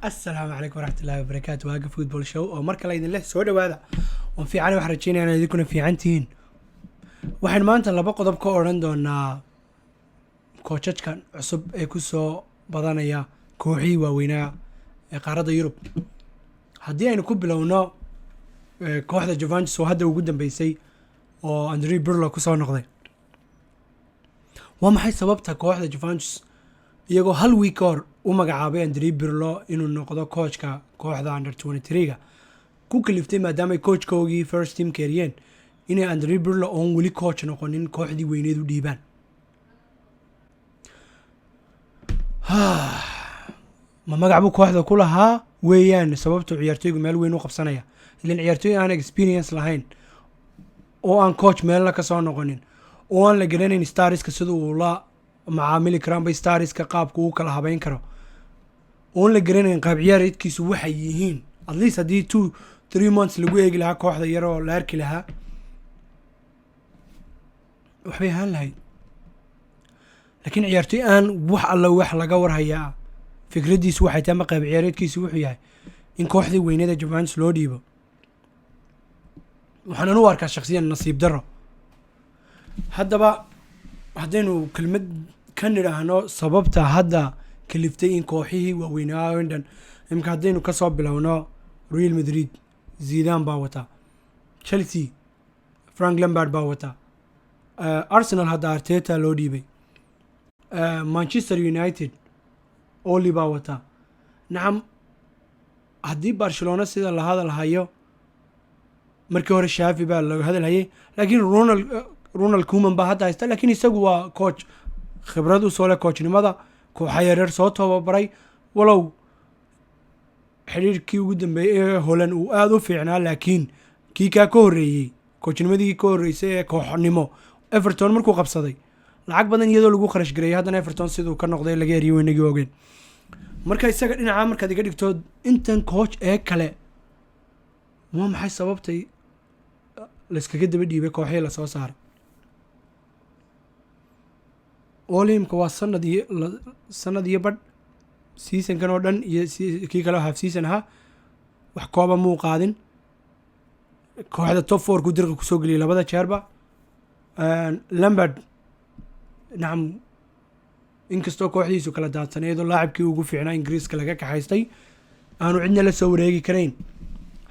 السلام عليكم ورحمة الله وبركاته. واقف فوتبول شو oo mar kale idin leh soo dhawaada. Waan fiican wax rajeynaa inaad idinkuna fiican tihiin. Waxaan maanta laba qodob ka oran doonaa coachkan cusub ee ku soo badanaya kooxii waaweynaa ee qaaradda Yurub. Haddii aynu ku bilowno kooxda Juventus oo hadda ugu dambeysay oo Andrea Pirlo ku soo noqday. Waa maxay sababta kooxda Juventus iyagoo hal week hor u magacaabay Andrea Pirlo inuu noqdo coachka kooxda under 23ga ku kaliftay maadaama coachkoogii first team kariyeen inay Andrea Pirlo oon weli coach noqonin kooxdii weyneed u dhiibaan. ma magacabu kooxda ku lahaa weeyaan sababta ciyaartoygu meel weyn u qabsanaya ilaan ciyaartoy aan experience lahayn oo aan coach meel ka soo noqonin oo aan la garanayn starska sida uu la macaamili karaan bay starska qaabku uu kala habeyn karo oon la garanayn qaab ciyaareedkiisu waxay yihiin at least haddii 2-3 months lagu eegi lahaa kooxda yar oo la arki lahaa waxbay ahaan lahayd laakiin ciyaartoy aan wax alla wax laga warhayaa fikradiisu waxay tahay qaab ciyaareedkiisu wuxuu yahay in kooxdii weyneeda Juventus loo dhiibo waxaan u arkaa shakhsiyan nasiib darro. haddaba haddaynu kelmad ka nidhaahno sababta hadda kaliftay in kooxihii waaweynaa dhan imka haddaynu ka soo bilowno Real Madrid Zidane baa wata, Chelsea Frank Lampard baa wata, Arsenal hadda Arteta loo dhiibay, Manchester United Oli baa wata. nacam haddii Barcelona sida la hadal hayo markii hore Xavi baa laga hadal hayay laakiin Ronald Koeman baa hadda haysta laakiin isagu waa coach khibrad u soo leh coachnimada kooxa yaryar soo tababaray walow xiriirkii ugu dambeeyay ee Holland uu aad u fiicnaa laakiin kii ka horeeyay coachnimadii ka horeysay ee kooxnimo Everton markuu qabsaday lacag badan iyadoo lagu kharash gareeyay haddana Everton sidoo ka noqday laga yariyo weynagii ogeyn marka isaga dhinaca markaad iga dhigto intan coach ee kale waa maxay sababtay la iskaga daba dhiibay kooxihii la soo saaray. Olimka waa sanad iyo badh seasonkan oo dhan iyo kii kale half season ahaa wax kooba muu qaadin kooxda top 4 ku dirqa kusoo geliyay labada jeerba. Lampard nacam inkastoo kooxdiisu kala daadsaneedo laacibkii ugu fiicnaa Ingiriiska laga kaxaystay aanu cidna la soo wareegi karayn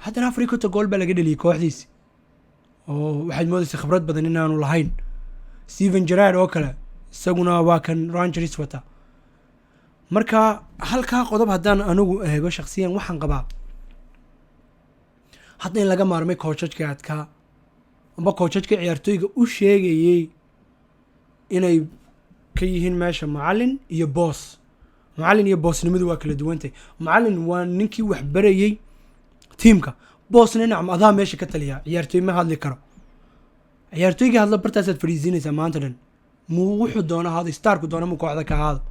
haddana Afrika gool baa laga dhaliyay kooxdiisi oo waxaad moodaysaa khibrad badan inaanu lahayn. Steven Gerrard oo kale isaguna waa kan Rangers wata. marka halkaa qodob haddaan anigu eego shakhsiyan waxaan qabaa hadda in laga maarmay coachka adkaa amba coachka ciyaartoyga u sheegayay inay ka yihiin meesha macallin iyo boss. macallin iyo bossnimadu waa kala duwantay. macallin waa ninkii wax barayay teamka, bossna nacam adaa meesha ka taliya ciyaartoy ma hadli karo. ciyaartoyga hadla bartaasaad fadhiisinaysaa maanta dhan muu wuxuu doona ahaado starku doona muu kooxda ka ahaado.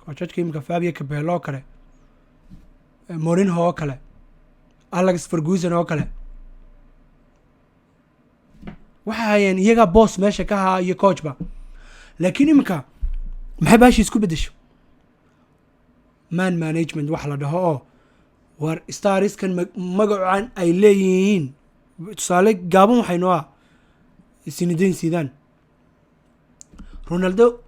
coachka imka Fabio Capello oo kale, Mourinho oo kale, Alex Ferguson oo kale waxa hayeen iyaga boss meesha ka ahaa iyo coachba laakiin imka maxay baashi isku bedesho man management wax la dhaho oo war starskan magacan ay leeyihiin tusaale gaaban waxay noo ah Zinedine Zidane, Ronaldo,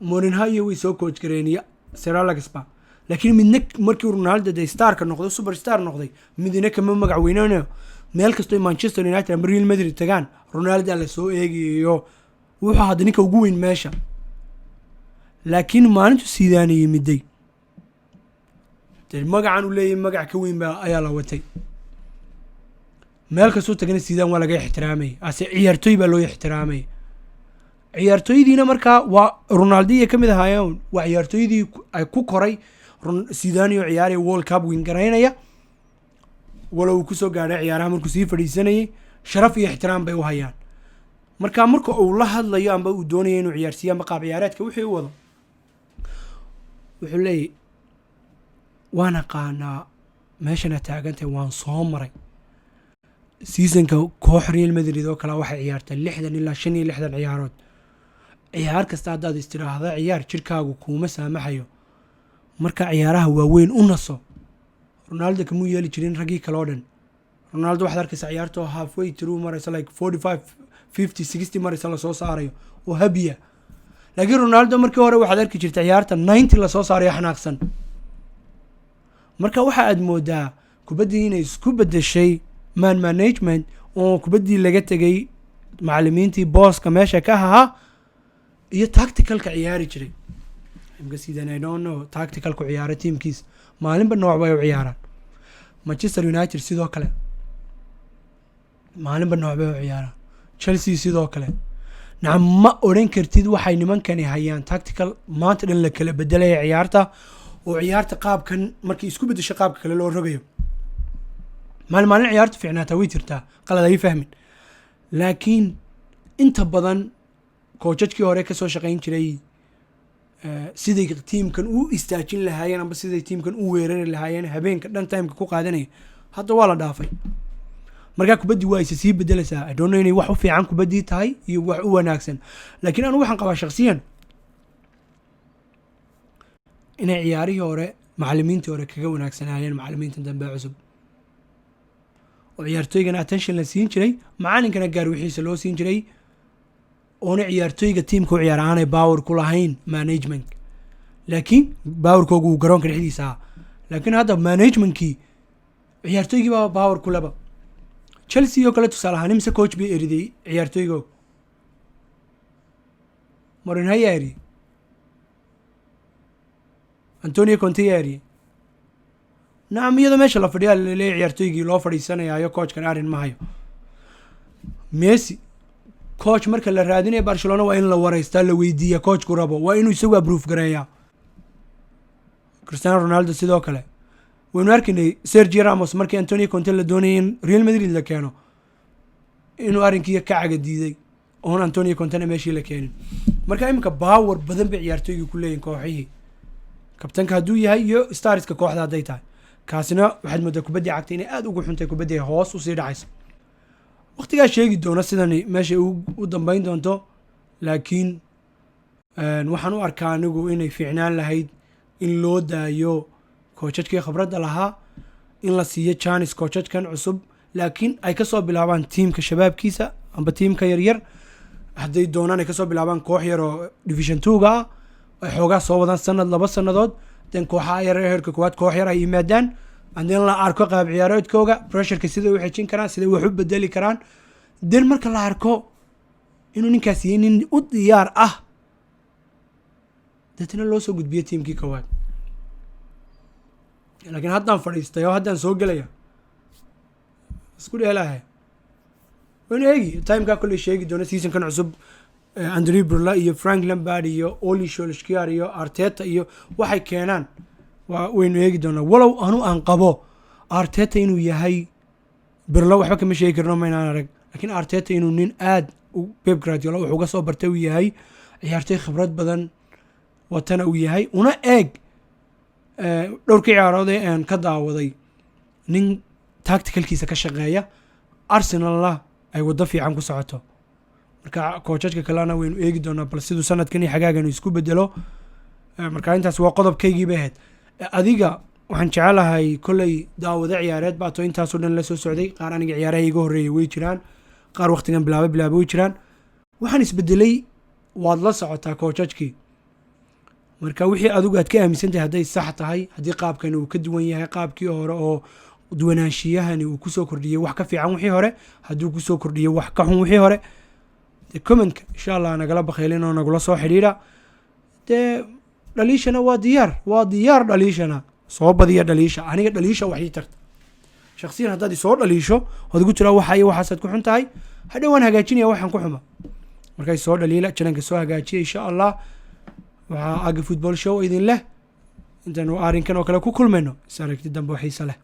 Mourinho iyo way soo coach gareeniya Sir Alex ba laakiin midna markii Ronaldo de star ka noqdo superstar noqday midna kama magac weynaayo meel kasto Manchester United ama Real Madrid tagaan Ronaldo la soo eegayo wuxuu hadda ninka ugu weyn meesha laakiin maalintu Zidane yimiday magacan u leeyahay magac ka weyn baa ayaa la watay meel kasto tagana Zidane waa laga ixtiraamay ase ciyaartoy baa loo ixtiraamay. ciyaartoydiina markaa waa Ronaldo iyo kamid ahaayeen waa ciyaartoydii ay ku koray Zidane oo ciyaaraya World Cup win gareynaya walow uu ku soo gaaray ciyaaraha markuu sii fadhiisanayay sharaf iyo ixtiraam bay u hayaan. marka uu la hadlayo amba uu doonayo inuu ciyaarsiiyo amba qaab ciyaareedka wixii uu wado wuxuu leeyahay waan aqaanaa meeshana taagantay waan soo maray seasonka koox Real Madrid oo kale waxay ciyaartay 60 ilaa 65 ciyaarood ciyaar kasta haddaad istiraahdo ciyaar jirkaagu kuma saamaxayo marka ciyaaraha waaweyn u naso. Ronaldo kamuu yeeli jirin raggii kale oo dhan. Ronaldo waxaad arkaysaa ciyaartoo halfway through maraysa like 45 50 60 maraysa la soo saarayo oo habiya. laakiin Ronaldo markii hore waxaad arki jirtay ciyaarta 90 la soo saarayo xanaaqsan. marka waxa aad moodaa kubaddii inay isku bedeshay man management oo kubaddii laga tegay macallimiintii booska meesha ka ahaa iyo tacticalka ciyaari jiray. imka sidan I don't know tacticalku ciyaara teamkiis maalinba nooc bay u ciyaaraan. Manchester United sidoo kale maalinba nooc bay u ciyaaraan. Chelsea sidoo kale nacam ma oran kartid waxay nimankani hayaan tactical maanta dhan la kala bedelaya ciyaarta oo ciyaarta qaabkan markii isku bedesho qaabka kale loo rogayo. maalin ciyaartu fiicnaata way jirtaa qalad ay fahmin. laakiin inta badan coachadkii hore ka soo shaqayn jiray siday teamkan u istaajin lahaayeen amba siday teamkan u weerari lahaayeen habeenka dhan timeka ku qaadanaya hadda waa la dhaafay. markaa kubaddii waa isa sii bedelaysaa. I don't know inay wax u fiican kubaddii tahay iyo wax u wanaagsan. laakiin anu waxaan qabaa shakhsiyan inay ciyaarihii hore macallimiintii hore kaga wanaagsanaayeen macallimiinta dambe cusub. oo ciyaartooygana attention la siin jiray macallinkana gaar wixiisa loo siin jiray oona ciyaartooyga tiimka u ciyaara aanay power ku lahayn management. laakiin powerkoogu uu garoonka dhexdiisa ahaa. laakiin hadda managementkii ciyaartooygii baa power ku laba. Chelsea oo kale tusaale ahaan imse coach bay eriday ciyaartooygo Mourinho eri Antonio Conte eri nacam iyadoo meesha la fadhiyaa laleeyahay ciyaartooygii loo fadhiisanayaayo coachkan arrin ma hayo. Messi coach marka la raadinayo Barcelona waa in la wareystaa la weydiiya coachku rabo waa inuu isagu approve gareeyaa. Cristiano Ronaldo sidoo kale waynu arkaynay Sergio Ramos markii Antonio Conte la doonayay in Real Madrid la keeno inuu arrinkii ka caga diiday oon Antonio Conte meeshii la keenin. marka imika power badan bay ciyaartooygu ku leeyihiin kooxihii kabtanka hadduu yahay iyo starska kooxda hadday tahay. kaasina waxaad moodaa kubaddii cagta inay aad ugu xuntay kubaddii hoos usii dhacayso. waqtigaa sheegi doona sidani meesha u dambayn doonto. laakiin waxaan u arkaa anigu inay fiicnaan lahayd in loo daayo coachadkii khibradda lahaa in la siiyo chance coachadkan cusub laakiin ay kasoo bilaabaan tiimka shabaabkiisa amba tiimka yaryar hadday doonaan ay kasoo bilaabaan koox yar oo division 2ga ah ay xoogaa soo wadaan sanad 2 sanadood dan kooxaha yar heerka koowaad koox yar ay yimaadaan andin la arko qaab ciyaareedkooga pressureka sida u xejin karaan sida wax u bedeli karaan dan marka la arko inuu ninkaas yahay nin u diyaar ah dadna loo soo gudbiyo tiimkii koowaad. laakiin haddaan fadhiistay oo haddaan soo gelaya isku dheelahay waynu eegi timeka kolley sheegi doona seasonkan cusub Andre Birla iyo Frank Lampard iyo Ole Solskjaer iyo Arteta iyo waxay keenaan waynu eegi doonaa. walow anu aan qabo Arteta inuu yahay Birla waxba kama sheegi karno maynaan arag laakiin Arteta inuu nin aad Pep Guardiola wuxuu uga soo bartay uu yahay ciyaartooy khibrad badan watana uu yahay una eeg dhowrkii ciyaarood ee aan ka daawaday nin tacticalkiisa ka shaqeeya Arsenalna ay wado fiican ku socoto. marka coachadka kalena waynu eegi doonaa bal siduu sanadkan iyo xagaagan isku bedelo. marka intaas waa qodobkaygii bay ahayd. adiga waxaan jecelahay kolley daawada ciyaareed baa to intaasoo dhan la soo socday qaar aniga ciyaaraha iga horreeyay way jiraan qaar waqtigan bilaabay way jiraan. waxaan isbedelay waad la socotaa coachadkii. marka wixii adigu aad ka aaminsantahay hadday sax tahay haddii qaabkan uu ka duwan yahay qaabkii hore oo duwanaanshiyahani uu kusoo kordhiyay wax ka fiican wixii hore hadduu kusoo kordhiyay wax ka xun wixii hore dee commentka insha allah nagala bakhaylin oo nagula soo xidhiidha. dee dhaliishana waa diyaar dhaliishana soo badiya dhaliisha aniga dhaliisha waxii tarta shakhsiyan haddaad isoo dhaliisho ood igu tiraa waxa iyo waxaasaad ku xun tahay hadhow waan hagaajinaya waxaan ku xuma markay soo dhaliila jananka soo hagaajiya insha allah. waxaa aga football show idin leh intaanu arrinkan oo kale ku kulmayno is aragti dambe oo xiiso leh.